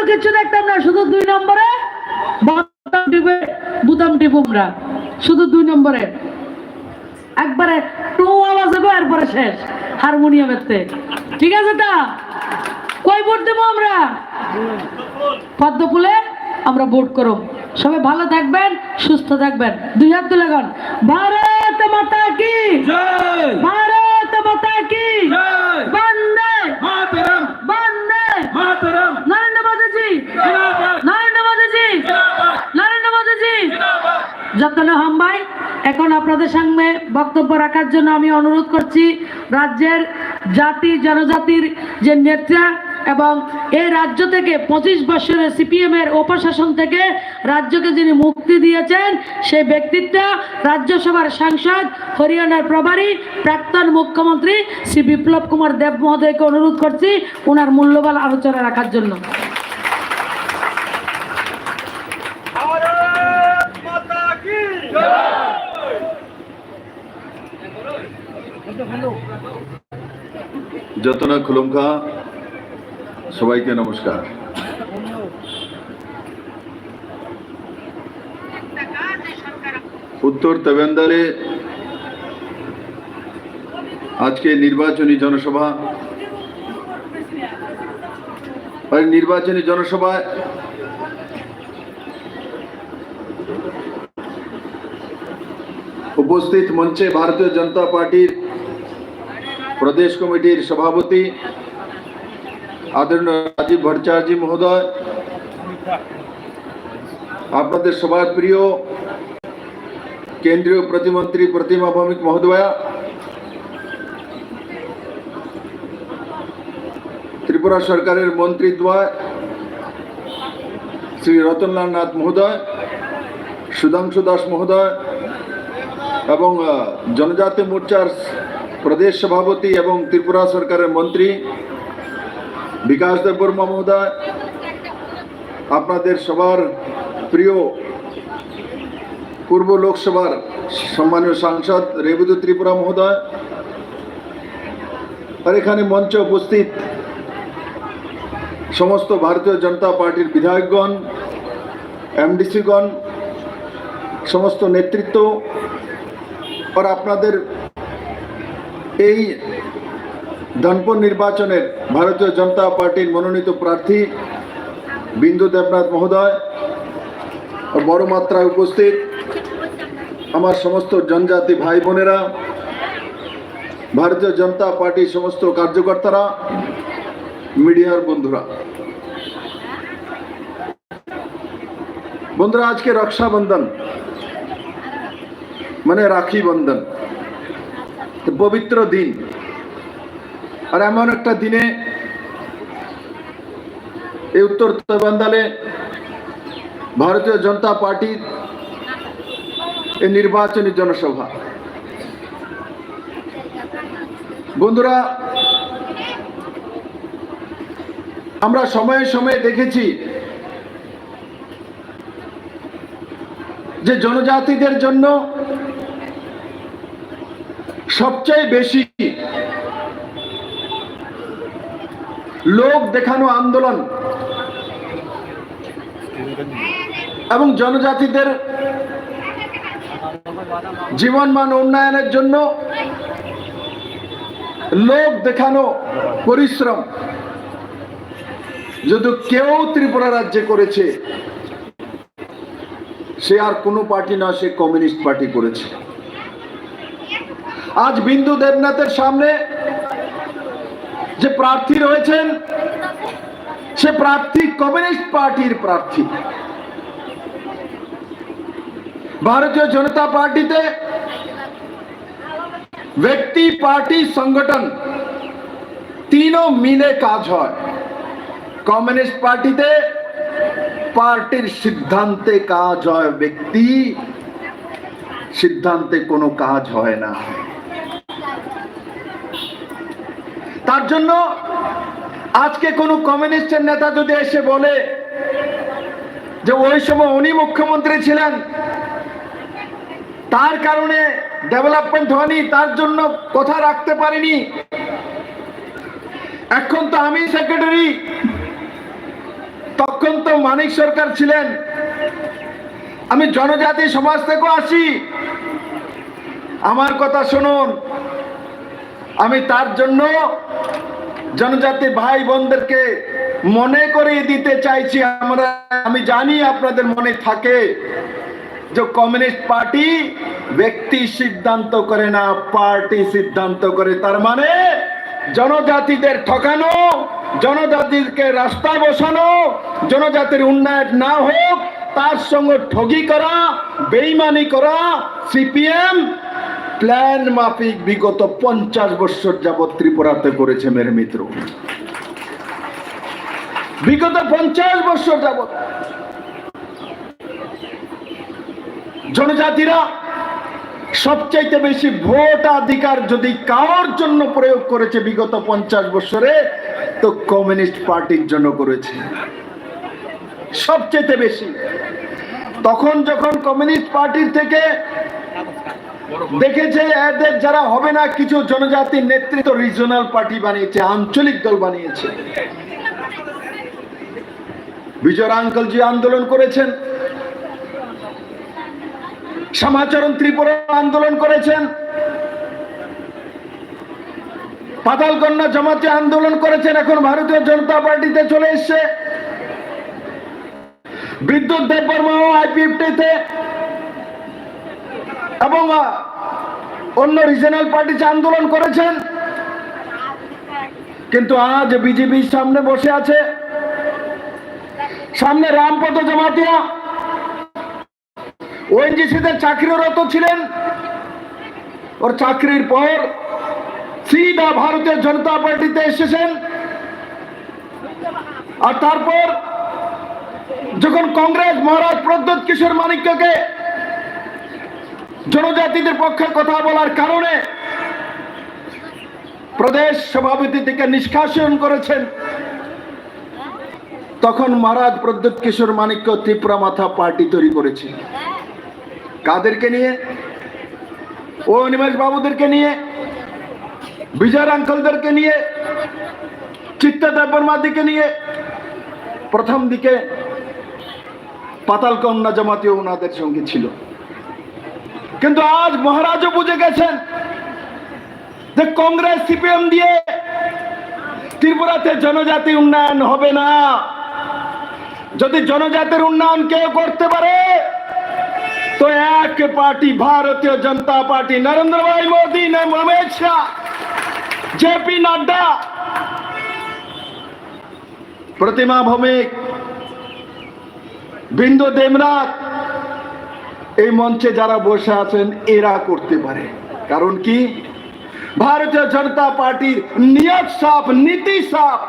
কিছু দেখতাম না, শুধু 2 নম্বরে বুতাম টিপুমরা, শুধু 2 নম্বরে একবারে টো আওয়াজ হবে, এরপরে শেষ হারমোনিয়ামের তে। ঠিক আছে, তা কই ভোট দেবো আমরা? পদ্মফুলে আমরা ভোট করব। সবাই ভালো থাকবেন, সুস্থ থাকবেন। 2 হাত তুলে গান, ভারত মাতা কি জয়, ভারত মাতা কি জয়, বন্দে মাতরম, বন্দে মাতরম, নরেন্দ্র মোদীজি জিন্দাবাদ, নরেন্দ্র মোদীজি জিন্দাবাদ, নরেন্দ্র মোদীজি জিন্দাবাদ। যতন হাম ভাই, এখন আপনাদের সামনে বক্তব্য রাখার জন্য আমি অনুরোধ করছি রাজ্যের জাতি জনজাতির যে নেতা এবং এই রাজ্য থেকে 25 বছরের সিপিএম এর অপশাসন থেকে রাজ্যকে যিনি মুক্তি দিয়েছেন সেই ব্যক্তিত্ব রাজ্যসভার সাংসদ, হরিয়ানার প্রভারী, প্রাক্তন মুখ্যমন্ত্রী শ্রী বিপ্লব কুমার দেব মহোদয়কে অনুরোধ করছি ওনার মূল্যবান আলোচনা রাখার জন্য। যতনা খুলুমখা সবাইকে নমস্কার। উত্তর তেবেন্দারে আজকে নির্বাচনী জনসভা, আর নির্বাচনী জনসভায় উপস্থিত মঞ্চে ভারতীয় জনতা পার্টির प्रदेश कमिटिर सभापति आदरणीय राजीव भट्टाचार्य महोदय, आपनादेर सबार प्रिय केंद्रीय प्रतिमंत्री प्रतिमा भौमिक महोदया, त्रिपुरा सरकारेर मंत्रीद्वय श्री रतनलाल नाथ महोदय, सुधांशु दास महोदय एवं जनजाति मोर्चार प्रदेश सभापति एवं त्रिपुरा सरकार मंत्री विकास देव बर्मा महोदय, आपनादेर सबार प्रिय पूर्व लोकसभार सम्मानीय सांसद रेवदू त्रिपुरा महोदय और एखाने मंचे उपस्थित समस्त भारतीय जनता पार्टीर विधायकगण, एमडीसीगण, समस्त नेतृत्व और आपनादेर এই ধনপুর নির্বাচনের ভারতীয় জনতা পার্টির মনোনীত প্রার্থী বিন্দু দেবনাথ মহোদয় ও বড় মাত্রায় উপস্থিত আমার সমস্ত জনজাতি ভাই বোনেরা, ভারতীয় জনতা পার্টির সমস্ত কার্যকর্তারা, মিডিয়ার বন্ধুরা, আজকে রক্ষাবন্ধন মানে রাখি বন্ধন, পবিত্র দিন। আর এমন একটা দিনে এই উত্তর তেবেন্দালে ভারতীয় জনতা পার্টির এই নির্বাচনী জনসভা। বন্ধুরা, আমরা সময়ে সময়ে দেখেছি যে জনজাতিদের জন্য সবচেয়ে বেশি লোক দেখানো আন্দোলন এবং জনজাতিদের জীবনমান উন্নয়নের জন্য লোক দেখানো পরিশ্রম যদি কেউ ত্রিপুরা রাজ্যে করেছে সে আর কোনো পার্টি না, সে কমিউনিস্ট পার্টি করেছে। আজ বিন্দু দেবনাথের সামনে যে প্রার্থী রয়েছেন সে প্রার্থী কমিউনিস্ট পার্টির প্রার্থী। ভারতীয় জনতা পার্টিতে ব্যক্তি, পার্টি, সংগঠন तीनों मिले काज হয়। কমিউনিস্ট পার্টিতে পার্টির সিদ্ধান্তে কাজ হয়, ব্যক্তি সিদ্ধান্তে কোনো কাজ হয় না। তার জন্য আজকে কোনো কমিউনিস্টের নেতা যদি এসে বলে যে ওই সময় উনি মুখ্যমন্ত্রী ছিলেন, তার কারণে ডেভেলপমেন্ট হয়নি, তার জন্য কথা রাখতে পারিনি, এখন তো আমি সেক্রেটারি, তখন তো মানিক সরকার ছিলেন, আমি জনজাতি সমাজ থেকে আসি, আমার কথা শুনুন। আমি তার জন্য জনজাতি ভাই বোনদেরকে মনে করিয়ে দিতে চাইছি, আমি জানি আপনাদের মনে থাকে যে কমিউনিস্ট পার্টি ব্যক্তি সিদ্ধান্ত করে না, পার্টি সিদ্ধান্ত করে। তার মানে জনজাতিদের ঠকানো, জনজাতিকে রাস্তায় বসানো, জনজাতির উন্নয়ন না হোক তার সঙ্গে ঠগি করা, বেইমানি করা সিপিএম প্ল্যান মাফিক বিগত 50 বছর যাবৎ ত্রিপুরাতে করেছে মেরে মিত্র। বিগত 50 বছর যাবৎ জনজাতিরা সবচাইতে বেশি ভোটাধিকার যদি কারোর জন্য প্রয়োগ করেছে বিগত 50 বছরে, তো কমিউনিস্ট পার্টির জন্য করেছে সবচাইতে বেশি। তখন যখন কমিউনিস্ট পার্টির থেকে দেখেছে এদের যারা হবে না, কিছু জনজাতির নেতৃত্ব রিজিওনাল পার্টি বানিয়েছে, আঞ্চলিক দল বানিয়েছে। বিজয় আঙ্কলজি আন্দোলন করেছেন, শ্যামাচরণ ত্রিপুরা আন্দোলন করেছেন, পাতালকন্যা জমাতে আন্দোলন করেছেন, এখন ভারতীয় জনতা পার্টিতে চলে এসছে। বিদ্যুৎ দেববর্মা আইপিএফটিতে এবং অন্য রিজিওনাল পার্টিতে আন্দোলন করেছেন। কিন্তু আজ বিজেপি সামনে বসে আছে, সামনে রামপদ জমাতিয়া ওএনজিসিতে চাকরিরত ছিলেন, ওর চাকরির পর সিধা ভারতীয় জনতা পার্টিতে এসেছেন। আর তারপর যখন কংগ্রেস মহারাজ প্রদ্যোৎ কিশোর মানিক্যকে জনজাতিদের পক্ষে কথা বলার কারণে প্রদেশ সভাপতি থেকে নিষ্কাশন করেছেন, তখন মহারাজ প্রদ্যোৎ কিশোর মানিক্য ত্রিপুরা মাথা পার্টি তৈরি করেছে। কাদেরকে নিয়ে? ও নিমেশ বাবুদেরকে নিয়ে, বিজয় আঙ্কলদেরকে নিয়ে, চিত্ত দেববর্মাদিকে নিয়ে। প্রথম দিকে পাতালকন্যা জমাতিও ওনাদের সঙ্গে ছিল, কিন্তু আজ মহারাজও বুঝে গেছেন যে কংগ্রেস সিপিএম দিয়ে ত্রিপুরাতে জনজাতি উন্নয়ন হবে না। যদি জনজাতির উন্নয়ন কেউ করতে পারে তো এক পার্টি ভারতীয় জনতা পার্টি, নরেন্দ্র ভাই মোদী, অমিত শাহ, জেপি নাড্ডা, প্রতিমা ভৌমিক, বিন্দু দেবনাথ, এই মঞ্চে যারা বসে আছেন এরা করতে পারে। কারণ কি? ভারতীয় জনতা পার্টির নিয়ত সাফ, নীতি সাফ,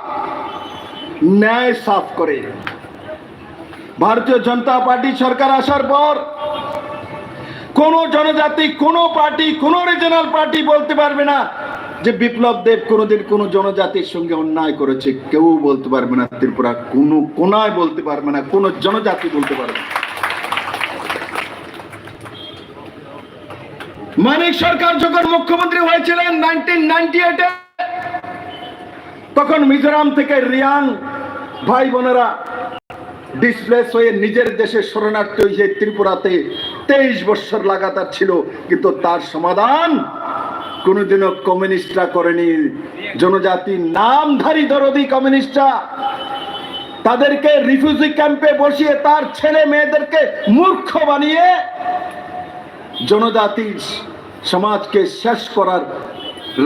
ন্যায় সাফ করে। ভারতীয় জনতা পার্টি সরকার আসার পর কোন জনজাতি, কোন পার্টি, কোন রিজিওনাল পার্টি বলতে পারবে না যে বিপ্লব দেব কোনদিন কোন জনজাতির সঙ্গে অন্যায় করেছে। কেউ বলতে পারবে না, ত্রিপুরা কোন কোনায় বলতে পারবে না, কোন জনজাতি বলতে পারবে না। মানিক সরকার যখন মুখ্যমন্ত্রী হয়েছিলেন 1998-এ, তখন মিজোরাম থেকে রিয়াং ভাই বোনেরা ডিসপ্লেস হয়ে নিজের দেশে শরণার্থী হয়ে ত্রিপুরাতে 23 বছর লাগাতার ছিল, কিন্তু তার সমাধান কোনোদিনও কমিউনিস্টরা করেনি। জনজাতি নামধারী দরদি কমিউনিস্টরা তাদেরকে রিফিউজি ক্যাম্পে বসিয়ে তার ছেলে মেয়েদেরকে মূর্খ বানিয়ে জনজাতি সমাজকে শেষ করার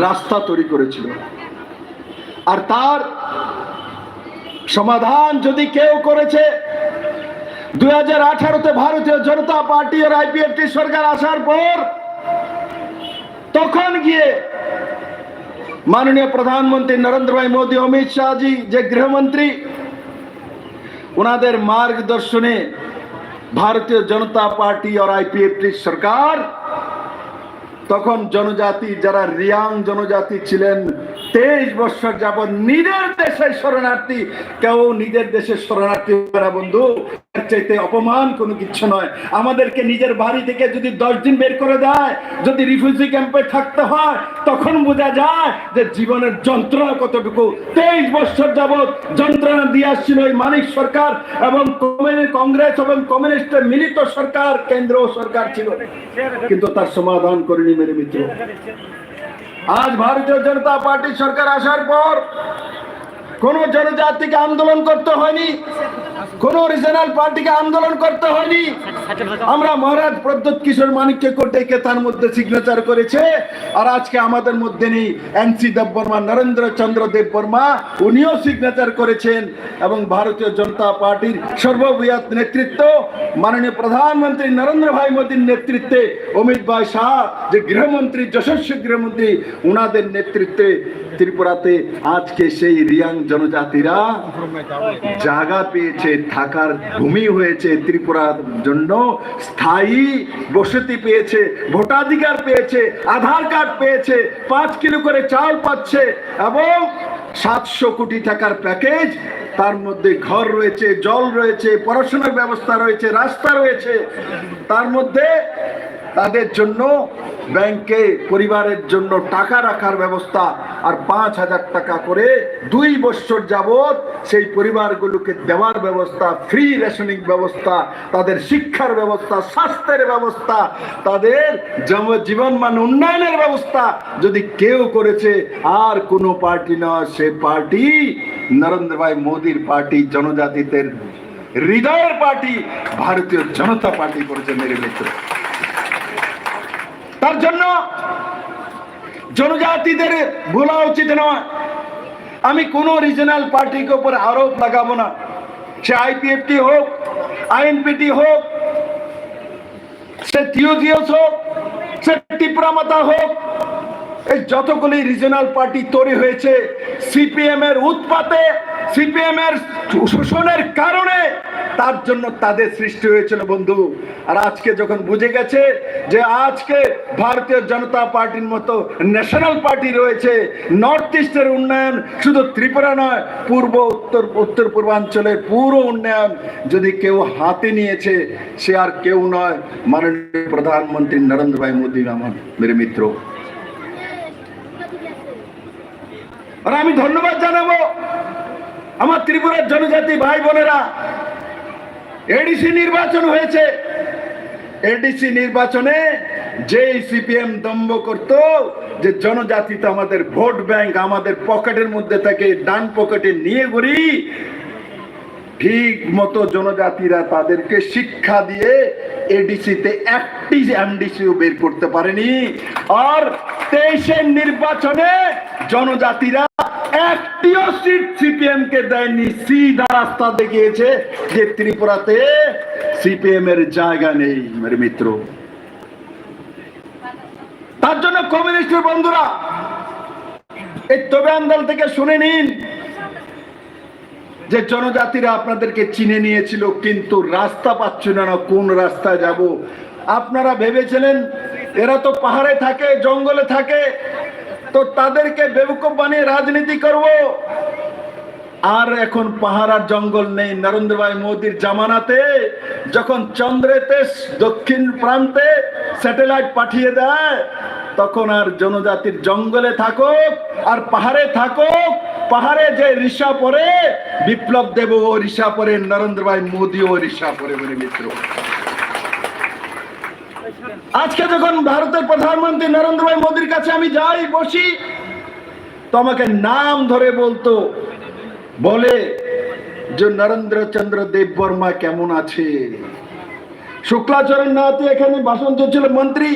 রাস্তা তৈরি করেছিল। আর তার সমাধান যদি কেউ করেছে 2018-তে ভারতীয় জনতা পার্টি আর আইপিএফটি সরকার আসার পর, তখন গিয়ে মাননীয় প্রধানমন্ত্রী নরেন্দ্র ভাই মোদী, অমিত শাহজি যে গৃহমন্ত্রী, ওনাদের মার্গদর্শনে ভারতীয় জনতা পার্টি আর আইপিএফটি সরকার তখন জনজাতি যারা রিয়াং জনজাতি ছিলেন 23 বছর যাবৎ নিজের দেশের শরণার্থী, কেউ নিজের দেশের শরণার্থী না বন্ধু, এর চাইতে অপমান কোনো কিছু নয়। আমাদেরকে নিজের বাড়ি থেকে যদি 10 দিন বের করে দেয়, যদি রিফিউজি ক্যাম্পে থাকতে হয়, তখন বোঝা যায় যে জীবনের যন্ত্রণা কতটুকু। 23 বছর যাবৎ যন্ত্রণা দিয়ে আসছিল এই মানিক সরকার এবং কংগ্রেস এবং কমিউনিস্টের মিলিত সরকার, কেন্দ্র সরকার ছিল, কিন্তু তার সমাধান করেনি মেরে মিত্র। আজ ভারতীয় জনতা পার্টি সরকার আসার পর কোন জনজাতিকে আন্দোলন করতে হয়নি, কোন রিজনাল পার্টিকে আন্দোলন করতে হয়নি। আমরা মহারাজ প্রদ্যোৎ কিশোর মানিককে ডেকে তার মধ্যে সিগনেচার করেছে। আর আজকে আমাদের মধ্যে নেই এনসি দেববর্মা, নরেন্দ্র চন্দ্র দেববর্মা, উনিও সিগনেচার করেছেন। এবং ভারতীয় জনতা পার্টির সর্ববৃহৎ নেতৃত্ব মাননীয় প্রধানমন্ত্রী নরেন্দ্র ভাই মোদীর নেতৃত্বে, অমিত ভাই শাহ যে গৃহমন্ত্রী, যশস্বী গৃহমন্ত্রী, উনাদের নেতৃত্বে ত্রিপুরাতে আজকে সেই রিয়াং জনজাতিরা জায়গা পেয়েছে, থাকার ভূমি হয়েছে, ত্রিপুরার জন্য স্থায়ী বসতি পেয়েছে, ভোটাধিকার পেয়েছে, আধার কার্ড পেয়েছে, 5 কিলো করে চাল পাচ্ছে এবং 700 কোটি টাকার প্যাকেজ। তার মধ্যে ঘর রয়েছে, জল রয়েছে, পড়াশোনার ব্যবস্থা রয়েছে, রাস্তা রয়েছে। তার মধ্যে তাদের জন্য ব্যাংকে পরিবারের জন্য টাকা রাখার ব্যবস্থা, আর 5,000 টাকা করে 2 বছর যাবত সেই পরিবারগুলোকে দেওয়ার ব্যবস্থা, ফ্রি রেশনিং ব্যবস্থা, তাদের শিক্ষার ব্যবস্থা, স্বাস্থ্যের ব্যবস্থা, তাদের জীবনমান উন্নয়নের ব্যবস্থা যদি কেউ করেছে, আর কোনো পার্টি নয়, সে পার্টি নরেন্দ্র ভাই মোদীর পার্টি, জনজাতিদের হৃদয়ের পার্টি ভারতীয় জনতা পার্টি করেছে মেরে মিত্র। তার জন্য জনজাতিদের বলা উচিত নয়। আমি কোন রিজনাল পার্টিকে উপর আরোপ লাগাবো না, সে আইপিএফটি হোক, আইএনপিটি হোক, সে টিওজিএস হোক, সে ত্রিপুরা মাতা হোক, এই যতগুলি রিজনাল পার্টি তৈরি হয়েছে সিপিএম এর উৎপাতে, সিপিএম এর শোষণের কারণে, তার জন্য তাদের সৃষ্টি হয়েছিল বন্ধু। আর আজকে যখন বুঝে গেছে যে আজকে ভারতীয় জনতা পার্টির মতো ন্যাশনাল পার্টি রয়েছে, নর্থ ইস্টের উন্নয়ন শুধু ত্রিপুরা নয়, উত্তর পূর্বাঞ্চলের পুরো উন্নয়ন যদি কেউ হাতে নিয়েছে, সে আর কেউ নয়, মাননীয় প্রধানমন্ত্রী নরেন্দ্র ভাই মোদী আমার মেরে মিত্র। আর আমি ধন্যবাদ জানাবো আমার ত্রিপুরার জনজাতি ভাই বোনেরা। এডিসি নির্বাচন হয়েছে, এডিসি নির্বাচনে যে সিপিএম দম্ভ করত যে জনজাতি তো আমাদের ভোট ব্যাংক, আমাদের পকেটের মধ্যে থেকে ডান পকেটে নিয়ে ঘুরি, ঠিক মতো জনজাতিরা তাদেরকে শিক্ষা দিয়ে এডিসিতে একটি এমডিসিও বের করতে পারেনি। আর 23-এর নির্বাচনে জনজাতিরা একটিও সিট সিপিএম কে দেয়নি, সিধা রাস্তা দেখিয়েছে যে ত্রিপুরাতে সিপিএম এর জায়গা নেই মেরে মিত্র। তার জন্য কমিউনিস্টের বন্ধুরা এই তবে আন্দোলন থেকে শুনে নিন যে জনজাতিরা আপনাদেরকে চিনে নিয়েছিল, কিন্তু রাস্তা পাচ্ছিল না, কোন রাস্তায় যাব। আপনারা ভেবেছিলেন এরা তো পাহাড়ে থাকে, জঙ্গলে থাকে, তো তাদেরকে বেবকুফ বানিয়ে রাজনীতি করব। আর এখন পাহাড় আর জঙ্গল নেই। নরেন্দ্র ভাই মোদীর জামানাতে যখন চন্দ্রেতে দক্ষিণ প্রান্তে স্যাটেলাইট পাঠিয়ে দেয়, তখন আর জনজাতির জঙ্গলে থাকুক আর পাহাড়ে থাকুক, পাহাড়ে যে ঋষা পরে বিপ্লব দেব ও ঋষা পরে, নরেন্দ্র ভাই মোদী ও ঋষা পরে মেরে মিত্র। আজকে যখন ভারতের প্রধানমন্ত্রী নরেন্দ্র ভাই মোদীর কাছে আমি যাই, বসি, তো আমাকে নাম ধরে বলতো, বলে যে নরেন্দ্র চন্দ্র দেববর্মা কেমন আছে। शुक्लाचरण नाथ এখানে ভাষণ দিয়েছিল मंत्री,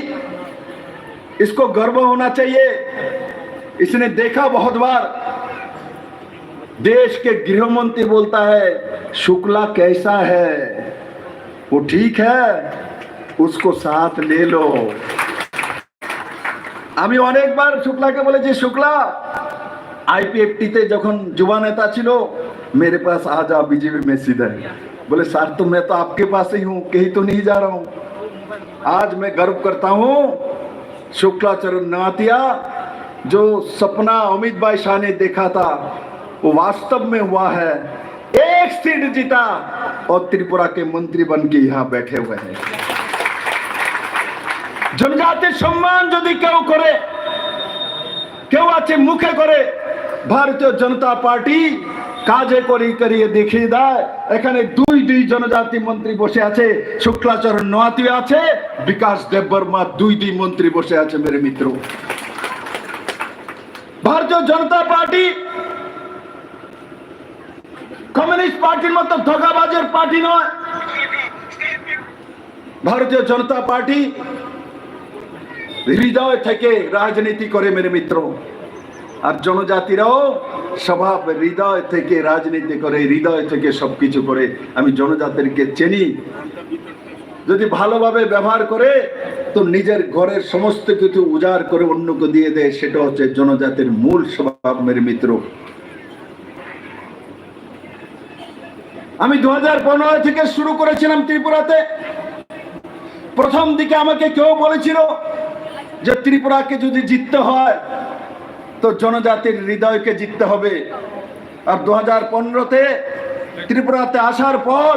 इसको गर्व होना चाहिए, इसने देखा बहुत बार। देश के गृह मंत्री बोलता है शुक्ला कैसा है, वो ठीक है, उसको साथ ले लो। আমি অনেকবার শুক্লাকে বলেছি, শুক্লা आईपीएफटी जखन युवा नेता छिलो, मेरे पास आ जाओ बीजेपी में सीधा। बोले सर तो मैं तो आपके पास ही हूँ, कहीं तो नहीं जा रहा हूँ। आज मैं गर्व करता हूँ शुक्लाचरण नाथिया जो सपना अमित भाई शाह ने देखा था वो वास्तव में हुआ है। एक सीट जीता और त्रिपुरा के मंत्री बन के यहाँ बैठे हुए हैं। जनजाति सम्मान यदि क्यों करे क्यों आछे मुखे करे भारतीय जनता पार्टी কাজে করিয়ে দেখিয়ে দেয়। এখানে দুই জনজাতি মন্ত্রী বসে আছে, শুক্লাচরণ নোয়াতি আছে, বিকাশ দেববর্মা দুই মন্ত্রী বসে আছে। মেরে মিত্র, ভারতীয় জনতা পার্টি কমিউনিস্ট পার্টির মতো ধোঁকাবাজের পার্টি নয়। ভারতীয় জনতা পার্টি হৃদয় থেকে রাজনীতি করে মেরে মিত্র, আর জনজাতিরাও স্বভাব হৃদয় থেকে রাজনীতি করে, হৃদয় থেকে সবকিছু করে। আমি জনজাতিকে চিনি, যদি ভালোভাবে ব্যবহার করে তো নিজের ঘরের সমস্ত কিছু উজাড় করে অন্যকে দিয়ে দেয়, সেটা হচ্ছে জনজাতির মূল স্বভাব মেরে মিত্র। আমি 2015 থেকে শুরু করেছিলাম ত্রিপুরাতে। প্রথম দিকে আমাকে কেউ বলেছিল যে ত্রিপুরাকে যদি জিততে হয় তো জনজাতির হৃদয়কে জিততে হবে। আর 2015-তে ত্রিপুরাতে আসার পর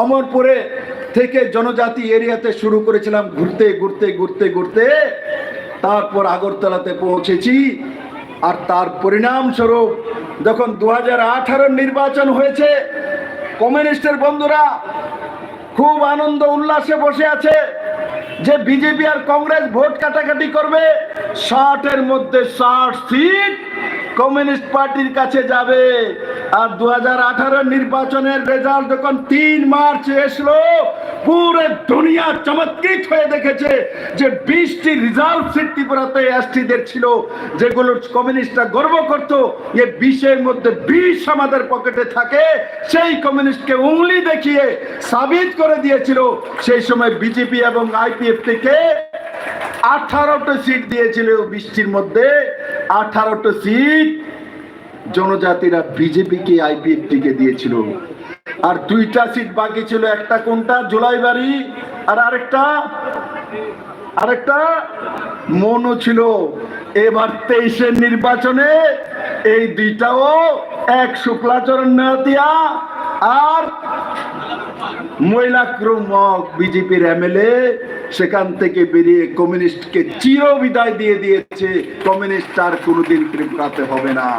অমরপুরে থেকে জনজাতি এরিয়াতে শুরু করেছিলাম ঘুরতে ঘুরতে ঘুরতে ঘুরতে, তারপর আগরতলাতে পৌঁছেছি। আর তার পরিণাম স্বরূপ যখন 2018 নির্বাচন হয়েছে, কমিউনিস্টের বন্ধুরা খুব আনন্দ উল্লাসে বসে আছে যে বিজেপি আর কংগ্রেস ভোট কাটাকাটি করবে, 60-এর মধ্যে 60 সিট কমিউনিস্ট পার্টির কাছে যাবে। আর 2018 নির্বাচনের রেজাল্ট যখন 3 মার্চ এসলো, পুরো দুনিয়া চমৎকৃত হয়ে দেখেছে যে 20টি রিজার্ভ সিট ত্রিপুরাতে এসটিদের ছিল, যেগুলো কমিউনিস্টরা গর্ব করত যে 20-এর মধ্যে 20 আমাদের পকেটে থাকে। সেই কমিউনিস্টকে উংলি দেখিয়ে সাবিত করে দিয়েছিল। সেই সময় বিজেপি এবং আইপিএফ থেকে 18টা সিট দিয়েছিল, 20টির মধ্যে 18টা সিট জনজাতিরা বিজেপিকে আইপিএফটিকে দিয়েছিল। আর 2টা সিট বাকি ছিল, একটা কোনটা জুলাইবাড়ি আর আরেকটা মনও ছিল। এবার 23-এর নির্বাচনে এই 2টাও, এক শুক্লাচরণ নেওয়াতিয়া আর মৈলাক্রমক বিজেপির এমএলএ সেখান থেকে বেরিয়ে কমিউনিস্টকে চির বিদায় দিয়ে দিয়েছে। কমিউনিস্ট আর কোনোদিন ত্রিপুরাতে হবে না।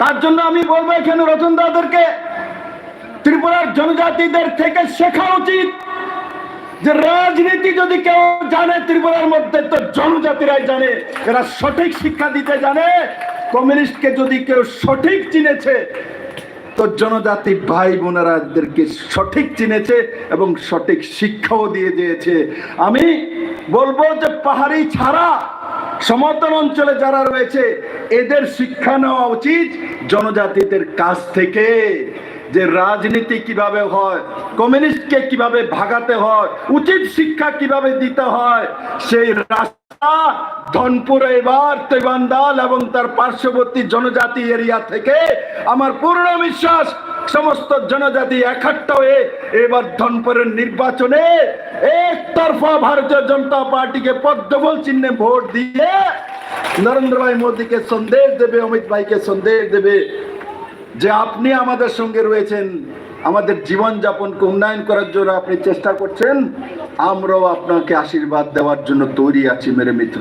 তার জন্য আমি বলবো এখানে রতন দাদেরকে, ত্রিপুরার জনজাতিদের থেকে শেখা উচিত যে রাজনীতি যদি কেউ জানে ত্রিপুরার মধ্যে তো জনজাতিরাই জানে। এরা সঠিক শিক্ষা দিতে জানে। কমিউনিস্টকে যদি কেউ সঠিক চিনেছে তো জনজাতি ভাই বোনেরাদেরকে সঠিক চিনেছে এবং সঠিক শিক্ষাও দিয়ে দিয়েছে। আমি বলবো যে পাহাড়ি ছাড়া সমতল অঞ্চলে যারা রয়েছে এদের শিক্ষা নেওয়া উচিত জনজাতিদের কাছ থেকে, যে রাজনীতি কিভাবে হয়, কমিউনিস্টকে কিভাবে ভাগাতে হয়, উচিত শিক্ষা কিভাবে দিতে হয়। সেই রাস্তা ধনপুর এবার তেবান্দাল এবং তার পার্শ্ববর্তী জনজাতি এরিয়া থেকে আমার পূর্ণ বিশ্বাস সমস্ত জনজাতি একট্টা হয়ে এবার ধনপুরের নির্বাচনে একতরফা ভারতীয় জনতা পার্টিকে পদ্মফল চিহ্নে ভোট দিয়ে নরেন্দ্র ভাই মোদীকে সন্দেশ দেবে, অমিত ভাইকে সন্দেশ দেবে যে আপনি আমাদের সঙ্গে রয়েছেন, আমাদের জীবন যাপনকে উন্নয়ন করার জন্য আপনি চেষ্টা করছেন, আমরাও আপনাকে আশীর্বাদ দেওয়ার জন্য তৈরি আছি। মেরে মিত্র,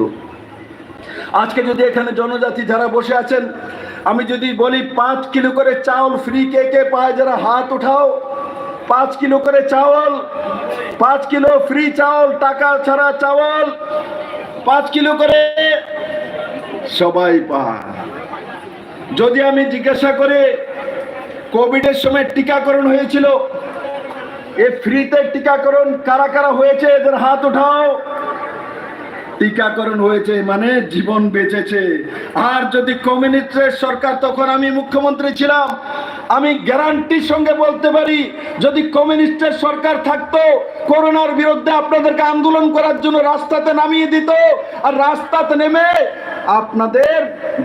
আজকে যদি এখানে জনজাতি যারা বসে আছেন, আমি যদি বলি 5 কিলো করে চাউল ফ্রি কে কে পায়, যারা হাত উঠাও। 5 কিলো করে চাউল, 5 কিলো ফ্রি চাউল, টাকা ছাড়া চাউল 5 কিলো করে সবাই পায়। যদি আমি জিজ্ঞাসা করে কোভিডের সময় টিকাকরণ হয়েছিল, এই ফ্রিতে টিকাকরণ কারা কারা হয়েছে এদের হাত উঠাও। টিকাকরণ হয়েছে মানে জীবন বেঁচেছে। আর যদি কমিউনিস্টের সরকার, তখন আমি মুখ্যমন্ত্রী ছিলাম, আমি গ্যারান্টির সঙ্গে বলতে পারি যদি কমিউনিস্টের সরকার থাকতো করোনার বিরুদ্ধে আপনাদেরকে আন্দোলন করার জন্য রাস্তাতে নামিয়ে দিত, আর রাস্তাতে নেমে আপনাদের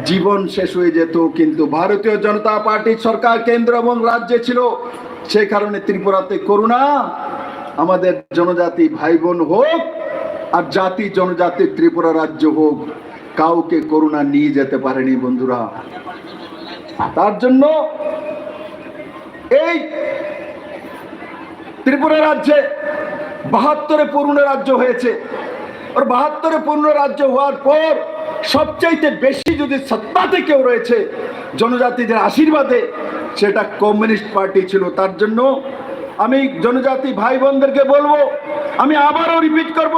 জীবন শেষ হয়ে যেত। কিন্তু ভারতীয় জনতা পার্টির সরকার কেন্দ্র এবং রাজ্যে ছিল, সেই কারণে ত্রিপুরাতে করোনা আমাদের জনজাতি ভাই বোন হোক আর জাতি জনজাতি ত্রিপুরা রাজ্য হোক, কাউকে করোনা নিয়ে যেতে পারেনি বন্ধুরা। তার জন্য এই ত্রিপুরা রাজ্যে 72 পূর্ণ রাজ্য হয়েছে। আর 72 পূর্ণ রাজ্য হওয়ার পর সবচাইতে বেশি যদি সত্তাতে কেউ রয়েছে জনজাতিদের আশীর্বাদে, সেটা কমিউনিস্ট পার্টি ছিল। তার জন্য আমি জনজাতি ভাই বোনদেরকে বলবো, আমি আবারও রিপিট করব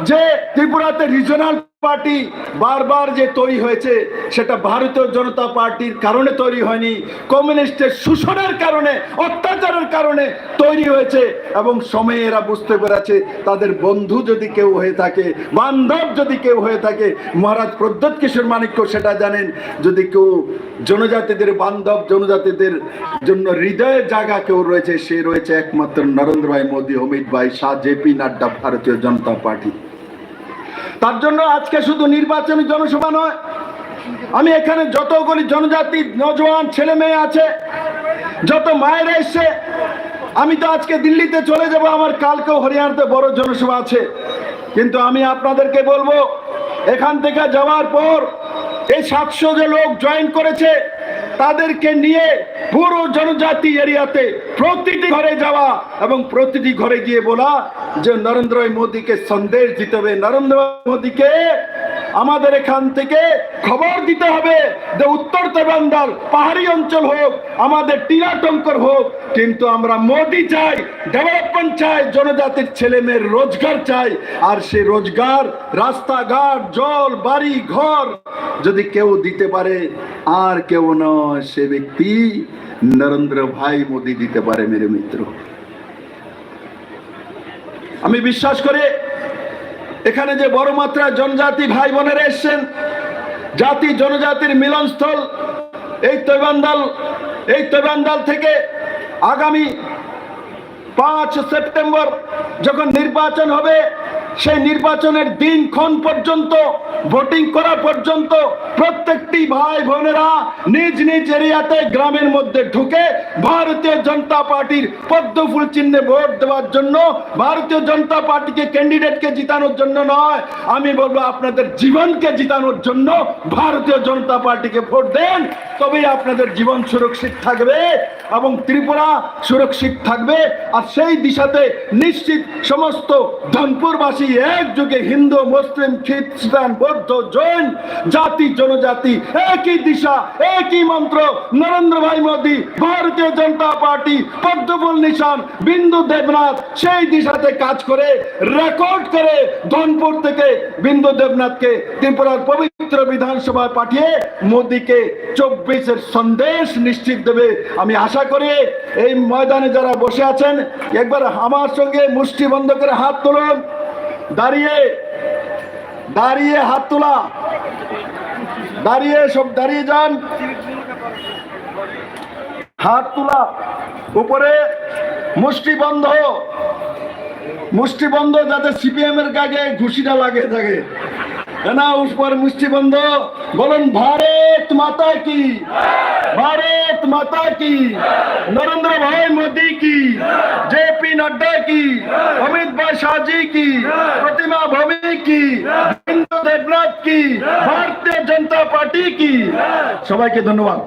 যে ত্রিপুরাতে রিজনাল পার্টি বারবার যে তৈরি হয়েছে সেটা ভারতীয় জনতা পার্টির কারণে তৈরি হয়নি, কমিউনিস্টের শোষণের কারণে, অত্যাচারের কারণে তৈরি হয়েছে। এবং সময়ে এরা বুঝতে পেরেছে তাদের বন্ধু যদি কেউ হয়ে থাকে, বান্ধব যদি কেউ হয়ে থাকে, মহারাজ প্রদ্যোৎ কিশোর মাণিক্য সেটা জানেন, যদি কেউ জনজাতিদের বান্ধব, জনজাতিদের জন্য হৃদয়ের জায়গা কেউ রয়েছে, সে রয়েছে একমাত্র নরেন্দ্র ভাই মোদী, অমিত ভাই শাহ, জেপি নাড্ডা, ভারতীয় জনতা পার্টি। তার জন্য আজকে শুধু নির্বাচনী জনসভা নয়, আমি এখানে যতগুলি জনজাতি নজওয়ান ছেলে মেয়ে আছে, যত মায়েরা এসছে, আমি তো আজকে দিল্লিতে চলে যাব, আমার কালকেও হরিয়ানাতে বড় জনসভা আছে। কিন্তু আমি আপনাদেরকে বলবো, এখান থেকে যাওয়ার পর এই 700 যে লোক জয়েন করেছে তাদেরকে নিয়ে পুরো জনজাতি এরিয়াতে প্রতিটি ঘরে যাওয়া এবং প্রতিটি ঘরে গিয়ে বলা যে নরেন্দ্র মোদীকে সন্দেশ দিতে হবে, নরেন্দ্র মোদীকে আমাদের এখান থেকে খবর দিতে হবে যে উত্তর তৈবান্দাল পাহাড়ি অঞ্চল হোক, আমাদের টিলাটঙ্কর হোক, কিন্তু আমরা মোদী চাই, ডেভেলপমেন্ট চাই, জনজাতির ছেলে মেয়ের রোজগার চাই। আর সে রোজগার, রাস্তাঘাট, জল, বাড়ি, ঘর যদি কেউ দিতে পারে, আর কেউ নয়, সে ব্যক্তি নরেন্দ্র ভাই মোদী দিতে পারে। মেরে মিত্র, আমি বিশ্বাস করি এখানে যে বড় মাত্রায় জনজাতি ভাই বোনেরা এসছেন, জাতি জনজাতির মিলনস্থল এই তৈবান্দাল থেকে আগামী 5 সেপ্টেম্বর যখন নির্বাচন হবে, সেই নির্বাচনের দিনক্ষণ পর্যন্ত, ভোটিং করা পর্যন্ত প্রত্যেকটি ভাই বোনেরা নিজ নিজ এরিয়াতে গ্রামের মধ্যে ঢুকে ভারতীয় জনতা পার্টির পদ্ম ফুল চিহ্নে ভোট দেওয়ার জন্য, ভারতীয় জনতা পার্টিকে ক্যান্ডিডেটকে জিতানোর জন্য নয়, আমি বলবো আপনাদের জীবনকে জিতানোর জন্য ভারতীয় জনতা পার্টিকে ভোট দেন। তবেই আপনাদের জীবন সুরক্ষিত থাকবে এবং ত্রিপুরা সুরক্ষিত থাকবে। আর সেই দিশাতে নিশ্চিত সমস্ত ধনপুরবাসী একযোগে, হিন্দু, মুসলিম, খ্রিস্টান, বৌদ্ধ, জৈন, জাতি জনজাতি একই দিশা, একই মন্ত্র, নরেন্দ্র ভাই মোদী, ভারতীয় জনতা পার্টি, পদ্মফুল নিশান, বিন্দু দেবনাথ, সেই দিশাতে কাজ করে রেকর্ড করে ধনপুর থেকে বিন্দু দেবনাথকে ত্রিপুরার পবিত্র বিধানসভায় পাঠিয়ে মোদীকে 24-এর সন্দেশ নিশ্চিত দেবে। আমি আশা করি এই ময়দানে যারা বসে আছেন একবার আমার সঙ্গে মুষ্টি বন্ধ করে হাত তুলুন, দাঁড়িয়ে হাত তোলা, সব দাঁড়িয়ে যান, হাত তোলা উপরে, মুষ্টি বন্ধ, যাতে সিপিএম এর গায়ে ঘুষিটা লাগে থাকে না, উপর মুষ্টি বন্ধ, বলুন ভারত মাতা কি, भारत माता की, नरेंद्र भाई मोदी की, जेपी नड्डा की, अमित भाई शाह जी की, प्रतिमा भौमिक की, बिंदु देवनाथ की, भारतीय जनता पार्टी की। सबाई के धन्यवाद।